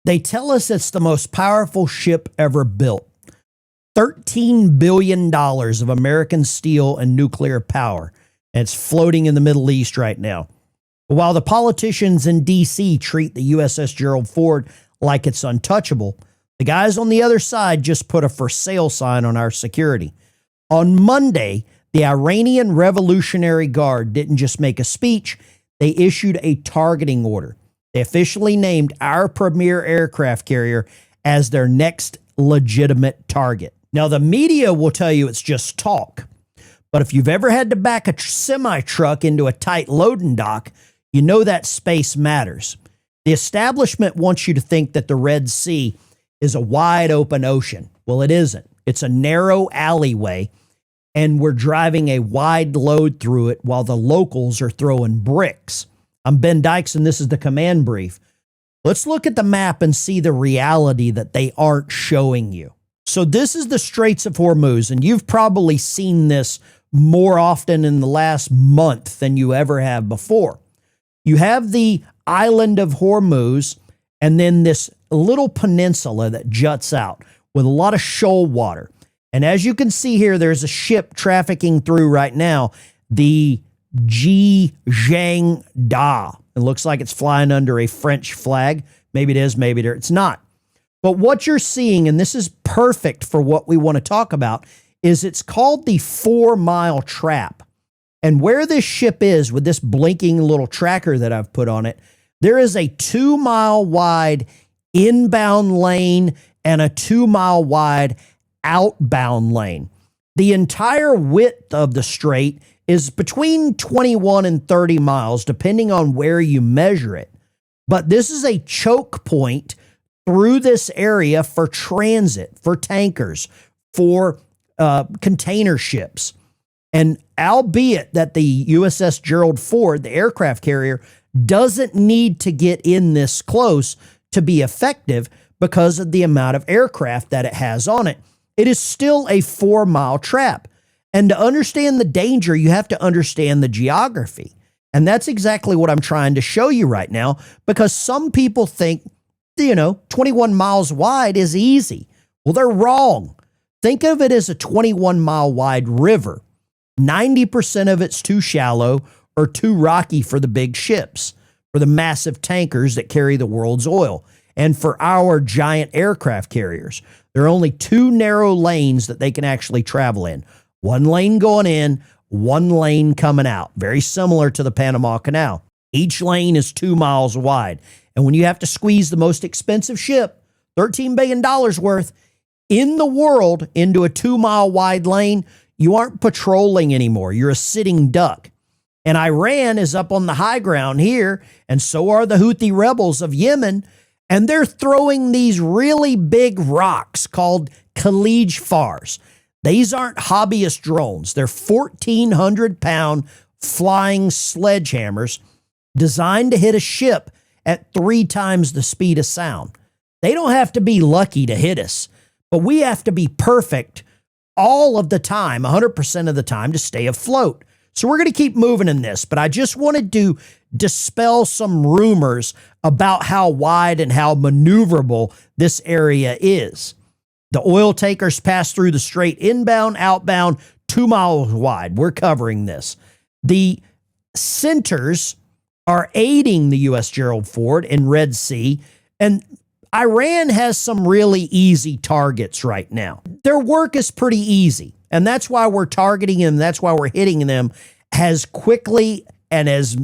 They tell us it's the most powerful ship ever built. $13 billion of American steel and nuclear power. And it's floating in the Middle East right now. While the politicians in D.C. treat the USS Gerald Ford like it's untouchable, the guys on the other side just put a for sale sign on our security. On Monday, the Iranian Revolutionary Guard didn't just make a speech, they issued a targeting order. They officially named our premier aircraft carrier as their next legitimate target. Now, the media will tell you it's just talk, but if you've ever had to back a semi-truck into a tight loading dock, you know that space matters. The establishment wants you to think that the Red Sea is a wide open ocean. Well, it isn't. It's a narrow alleyway, and we're driving a wide load through it while the locals are throwing bricks. I'm Ben Dykes, and this is the command brief. Let's look at the map and see the reality that they aren't showing you. So this is the Straits of Hormuz, and you've probably seen this more often in the last month than you ever have before. You have the island of Hormuz, and then this little peninsula that juts out with a lot of shoal water. And as you can see here, there's a ship trafficking through right now, the Zhang Da. It looks like it's flying under a French flag. Maybe it is, maybe it's not. But what you're seeing, and this is perfect for what we want to talk about, is it's called the 4-mile trap. And where this ship is with this blinking little tracker that I've put on it, there is a 2-mile wide inbound lane and a 2-mile wide outbound lane. The entire width of the strait is between 21 and 30 miles, depending on where you measure it. But this is a choke point through this area for transit, for tankers, for container ships. And albeit that the USS Gerald Ford, the aircraft carrier, doesn't need to get in this close to be effective because of the amount of aircraft that it has on it, it is still a 4-mile trap. And to understand the danger, you have to understand the geography. And that's exactly what I'm trying to show you right now, because some people think, 21 miles wide is easy. Well, they're wrong. Think of it as a 21-mile wide river. 90% of it's too shallow or too rocky for the big ships, for the massive tankers that carry the world's oil, and for our giant aircraft carriers. There are only 2 narrow lanes that they can actually travel in. 1 lane going in, 1 lane coming out. Very similar to the Panama Canal. Each lane is 2 miles wide. And when you have to squeeze the most expensive ship, $13 billion worth, in the world into a 2-mile wide lane, you aren't patrolling anymore. You're a sitting duck. And Iran is up on the high ground here, and so are the Houthi rebels of Yemen, and they're throwing these really big rocks called Sledgehammers. These aren't hobbyist drones. They're 1,400-pound flying sledgehammers designed to hit a ship at 3 times the speed of sound. They don't have to be lucky to hit us, but we have to be perfect all of the time, 100% of the time, to stay afloat. So we're going to keep moving in this, but I just wanted to dispel some rumors about how wide and how maneuverable this area is. The oil tankers pass through the strait inbound, outbound, 2 miles wide. We're covering this. The centers are aiding the U.S. Gerald Ford in Red Sea, and Iran has some really easy targets right now. Their work is pretty easy, and that's why we're targeting them. That's why we're hitting them as quickly and as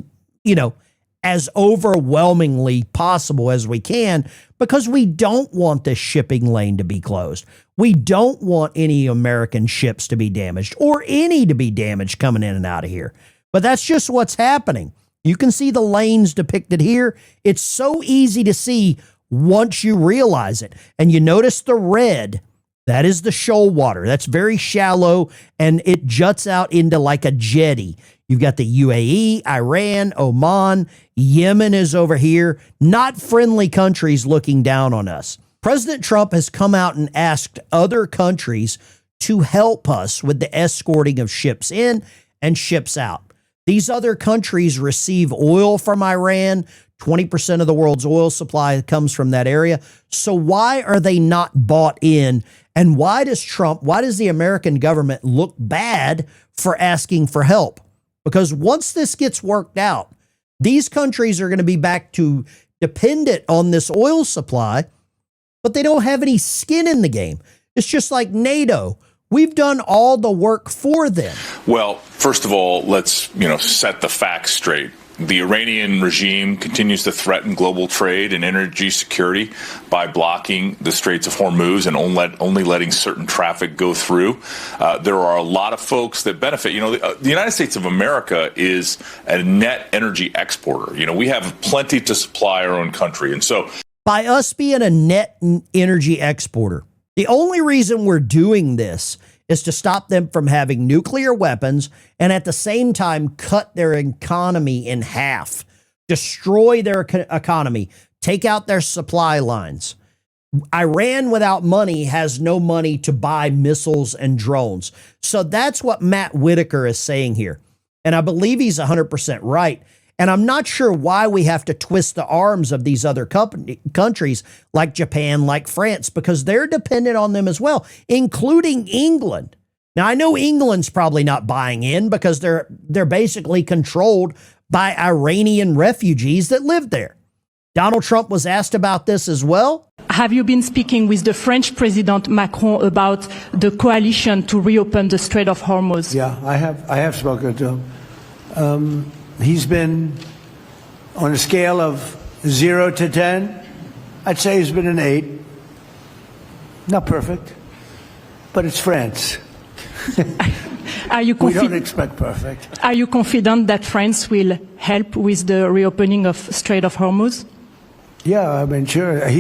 overwhelmingly possible as we can, because we don't want this shipping lane to be closed. We don't want any American ships to be damaged or any to be damaged coming in and out of here. But that's just what's happening. You can see the lanes depicted here. It's so easy to see once you realize it. And you notice the red, that is the shoal water. That's very shallow, and it juts out into like a jetty. You've got the UAE, Iran, Oman, Yemen is over here. Not friendly countries looking down on us. President Trump has come out and asked other countries to help us with the escorting of ships in and ships out. These other countries receive oil from Iran 20% of the world's oil supply comes from that area. So why are they not bought in? And why does the American government look bad for asking for help? Because once this gets worked out, these countries are going to be back to dependent on this oil supply, but they don't have any skin in the game. It's just like NATO. We've done all the work for them. Well, first of all, let's, set the facts straight. The Iranian regime continues to threaten global trade and energy security by blocking the Straits of Hormuz and only letting certain traffic go through. There are a lot of folks that benefit. The United States of America is a net energy exporter. We have plenty to supply our own country. And so by us being a net energy exporter, the only reason we're doing this is to stop them from having nuclear weapons and at the same time cut their economy in half, destroy their economy, take out their supply lines. Iran without money has no money to buy missiles and drones. So that's what Matt Whitaker is saying here. And I believe he's 100% right. And I'm not sure why we have to twist the arms of these other countries like Japan, like France, because they're dependent on them as well, including England. Now, I know England's probably not buying in because they're basically controlled by Iranian refugees that live there. Donald Trump was asked about this as well. Have you been speaking with the French President Macron about the coalition to reopen the Strait of Hormuz? Yeah, I have spoken to him. He's been, on a scale of 0 to 10, I'd say he's been an 8. Not perfect, but it's France. We don't expect perfect. Are you confident that France will help with the reopening of Strait of Hormuz? Yeah, I mean, sure. I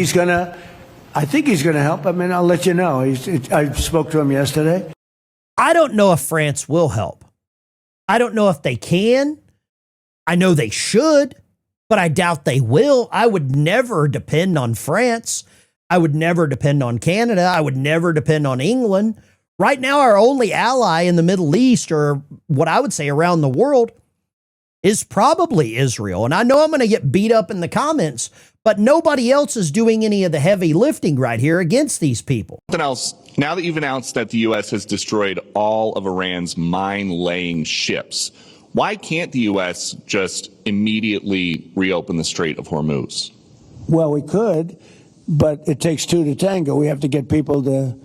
think he's going to help. I mean, I'll let you know. I spoke to him yesterday. I don't know if France will help. I don't know if they can. I know they should, but I doubt they will. I would never depend on France. I would never depend on Canada. I would never depend on England. Right now, our only ally in the Middle East, or what I would say around the world, is probably Israel. And I know I'm going to get beat up in the comments, but nobody else is doing any of the heavy lifting right here against these people. Something else, now that you've announced that the U.S. has destroyed all of Iran's mine-laying ships, why can't the U.S. just immediately reopen the Strait of Hormuz? Well, we could, but it takes two to tango. We have to get people to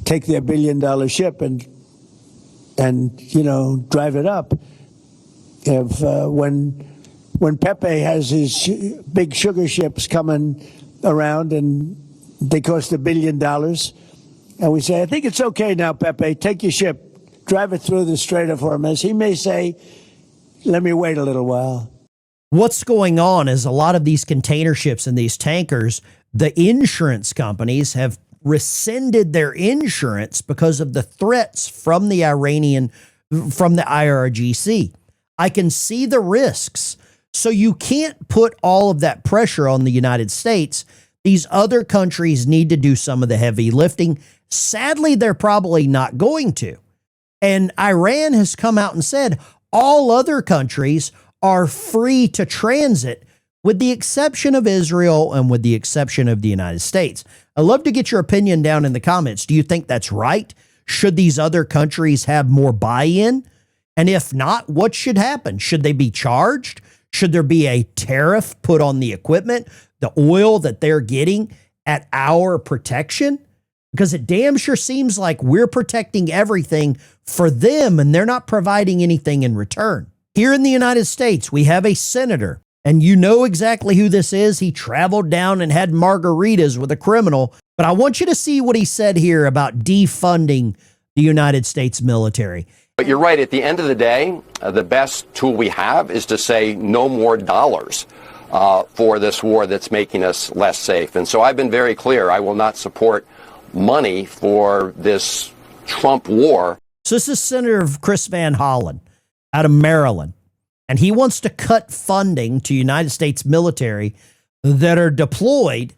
take their billion-dollar ship and drive it up. If when Pepe has his big sugar ships coming around and they cost $1 billion, and we say, I think it's okay now, Pepe, take your ship, drive it through the Strait of Hormuz. He may say, let me wait a little while. What's going on is a lot of these container ships and these tankers, the insurance companies have rescinded their insurance because of the threats from the IRGC. I can see the risks. So you can't put all of that pressure on the United States. These other countries need to do some of the heavy lifting. Sadly, they're probably not going to. And Iran has come out and said all other countries are free to transit with the exception of Israel and with the exception of the United States. I'd love to get your opinion down in the comments. Do you think that's right? Should these other countries have more buy-in? And if not, what should happen? Should they be charged? Should there be a tariff put on the equipment, the oil that they're getting at our protection? Because it damn sure seems like we're protecting everything for them and they're not providing anything in return. Here in the United States, we have a senator, and you know exactly who this is. He traveled down and had margaritas with a criminal. But I want you to see what he said here about defunding the United States military. But you're right. At the end of the day, the best tool we have is to say no more dollars for this war that's making us less safe. And so I've been very clear. I will not support money for this Trump war. So this is Senator Chris Van Hollen out of Maryland, and he wants to cut funding to United States military that are deployed,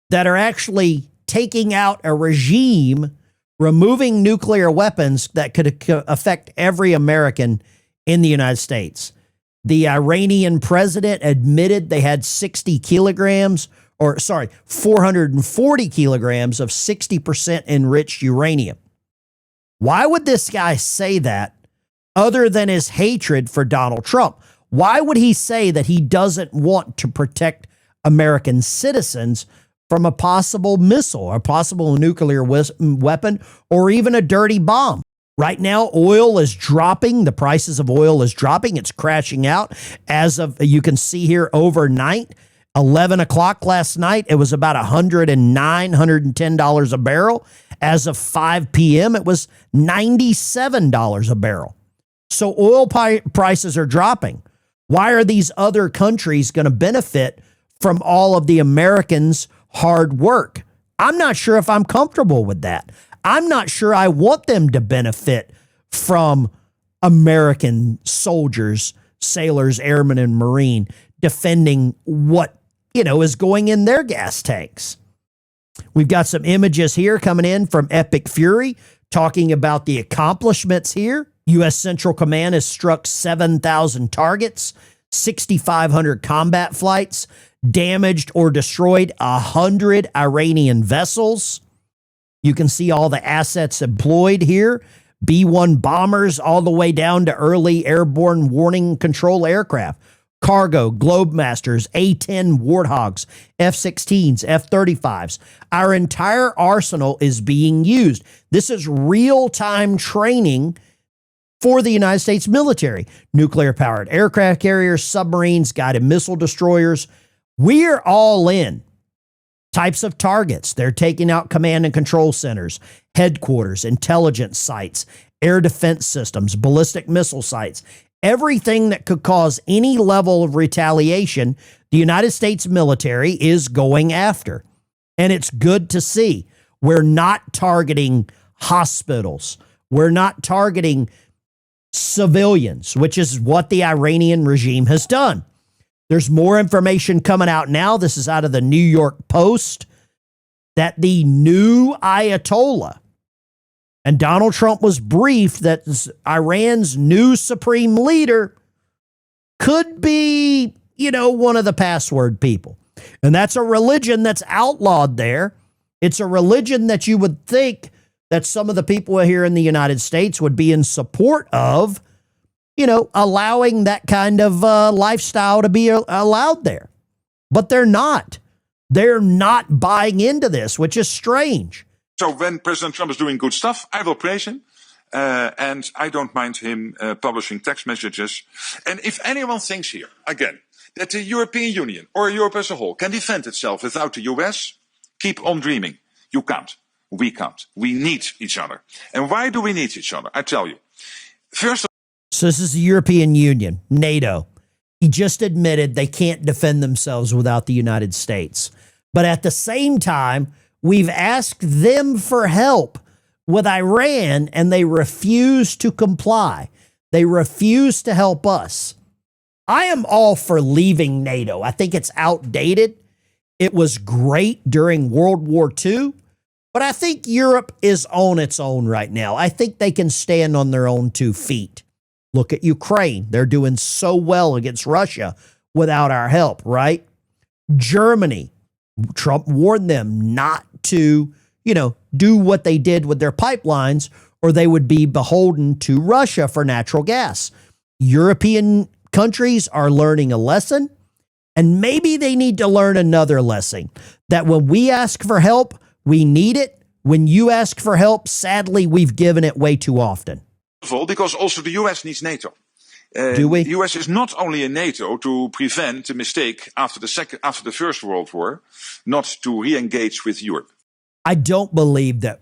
that are actually taking out a regime, removing nuclear weapons that could affect every American in the United States. The Iranian president admitted they had 440 kilograms of 60% enriched uranium. Why would this guy say that other than his hatred for Donald Trump? Why would he say that he doesn't want to protect American citizens from a possible missile, a possible nuclear weapon, or even a dirty bomb? Right now, oil is dropping. The prices of oil is dropping. It's crashing out. As of, you can see here overnight, 11 o'clock last night, it was about $109, $110 a barrel. As of 5 p.m., it was $97 a barrel. So oil prices are dropping. Why are these other countries going to benefit from all of the Americans' hard work? I'm not sure if I'm comfortable with that. I'm not sure I want them to benefit from American soldiers, sailors, airmen, and Marine defending what, is going in their gas tanks. We've got some images here coming in from Epic Fury talking about the accomplishments here. U.S. Central Command has struck 7,000 targets, 6,500 combat flights, damaged or destroyed 100 Iranian vessels. You can see all the assets employed here. B-1 bombers all the way down to early airborne warning control aircraft. Cargo, Globemasters, A-10 Warthogs, F-16s, F-35s. Our entire arsenal is being used. This is real-time training for the United States military. Nuclear-powered aircraft carriers, submarines, guided missile destroyers. We're all in. Types of targets. They're taking out command and control centers, headquarters, intelligence sites, air defense systems, ballistic missile sites. Everything that could cause any level of retaliation, the United States military is going after. And it's good to see. We're not targeting hospitals. We're not targeting civilians, which is what the Iranian regime has done. There's more information coming out now. This is out of the New York Post, that the new Ayatollah, and Donald Trump was briefed that Iran's new supreme leader could be, one of the password people. And that's a religion that's outlawed there. It's a religion that you would think that some of the people here in the United States would be in support of, allowing that kind of lifestyle to be allowed there. But they're not. They're not buying into this, which is strange. So when President Trump is doing good stuff, I will praise him. And I don't mind him publishing text messages. And if anyone thinks here, again, that the European Union or Europe as a whole can defend itself without the US, keep on dreaming. You can't. We can't. We need each other. And why do we need each other? I tell you. First of So this is the European Union, NATO. He just admitted they can't defend themselves without the United States. But at the same time, we've asked them for help with Iran, and they refuse to comply. They refuse to help us. I am all for leaving NATO. I think it's outdated. It was great during World War II, but I think Europe is on its own right now. I think they can stand on their own 2 feet. Look at Ukraine. They're doing so well against Russia without our help, right? Germany. Trump warned them not to, do what they did with their pipelines, or they would be beholden to Russia for natural gas. European countries are learning a lesson, and maybe they need to learn another lesson, that when we ask for help, we need it. When you ask for help, sadly, we've given it way too often. all, because also the US needs NATO. Do we? The US is not only in NATO to prevent a mistake after the First World War, not to re-engage with Europe. I don't believe that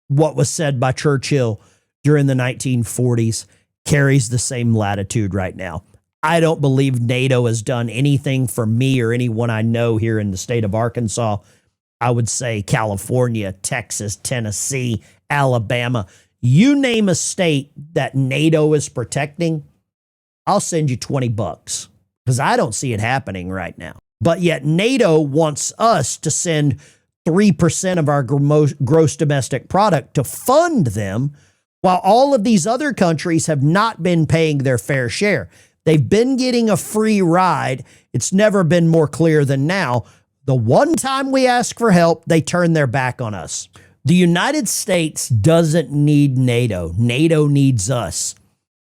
what was said by Churchill during the 1940s carries the same latitude right now. I don't believe NATO has done anything for me or anyone I know here in the state of Arkansas. I would say California, Texas, Tennessee, Alabama. You name a state that NATO is protecting, I'll send you $20 because I don't see it happening right now. But yet NATO wants us to send 3% of our gross domestic product to fund them, while all of these other countries have not been paying their fair share. They've been getting a free ride. It's never been more clear than now. The one time we ask for help, they turn their back on us. The United States doesn't need NATO. NATO needs us.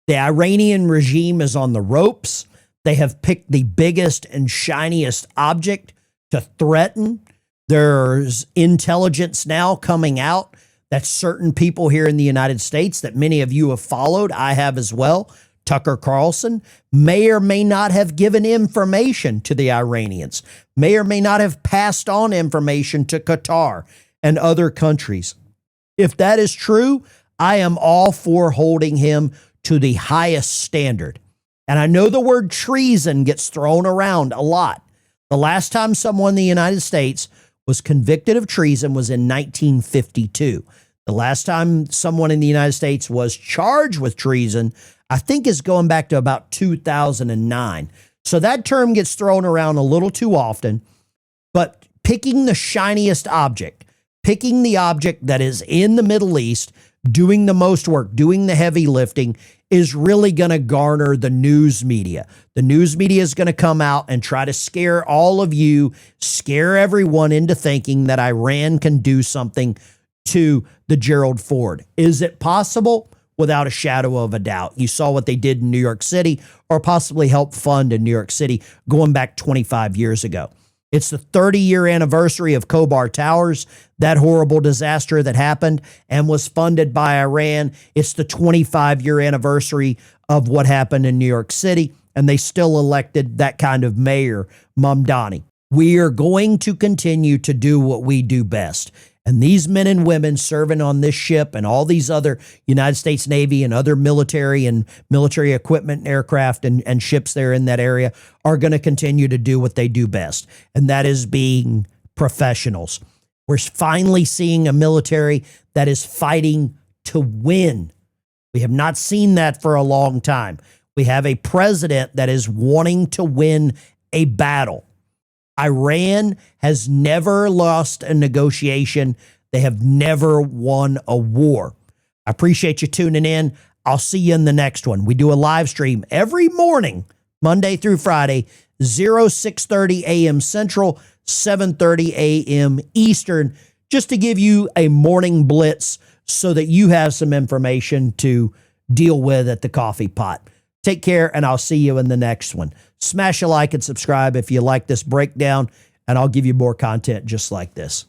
The Iranian regime is on the ropes. They have picked the biggest and shiniest object to threaten. There's intelligence now coming out that certain people here in the United States that many of you have followed, I have as well, Tucker Carlson, may or may not have given information to the Iranians, may or may not have passed on information to Qatar and other countries. If that is true, I am all for holding him to the highest standard. And I know the word treason gets thrown around a lot. The last time someone in the United States was convicted of treason was in 1952. The last time someone in the United States was charged with treason, I think, is going back to about 2009. So that term gets thrown around a little too often. But picking the shiniest object, picking the object that is in the Middle East, doing the most work, doing the heavy lifting, is really going to garner the news media. The news media is going to come out and try to scare all of you, scare everyone into thinking that Iran can do something to the Gerald Ford. Is it possible? Without a shadow of a doubt. You saw what they did in New York City, or possibly helped fund in New York City going back 25 years ago. It's the 30-year anniversary of Khobar Towers, that horrible disaster that happened and was funded by Iran. It's the 25-year anniversary of what happened in New York City, and they still elected that kind of mayor, Mamdani. We are going to continue to do what we do best. And these men and women serving on this ship and all these other United States Navy and other military and military equipment and aircraft and ships there in that area are going to continue to do what they do best. And that is being professionals. We're finally seeing a military that is fighting to win. We have not seen that for a long time. We have a president that is wanting to win a battle. Iran has never lost a negotiation. They have never won a war. I appreciate you tuning in. I'll see you in the next one. We do a live stream every morning, Monday through Friday, 6:30 a.m. Central, 7:30 a.m. Eastern, just to give you a morning blitz so that you have some information to deal with at the coffee pot. Take care, and I'll see you in the next one. Smash a like and subscribe if you like this breakdown, and I'll give you more content just like this.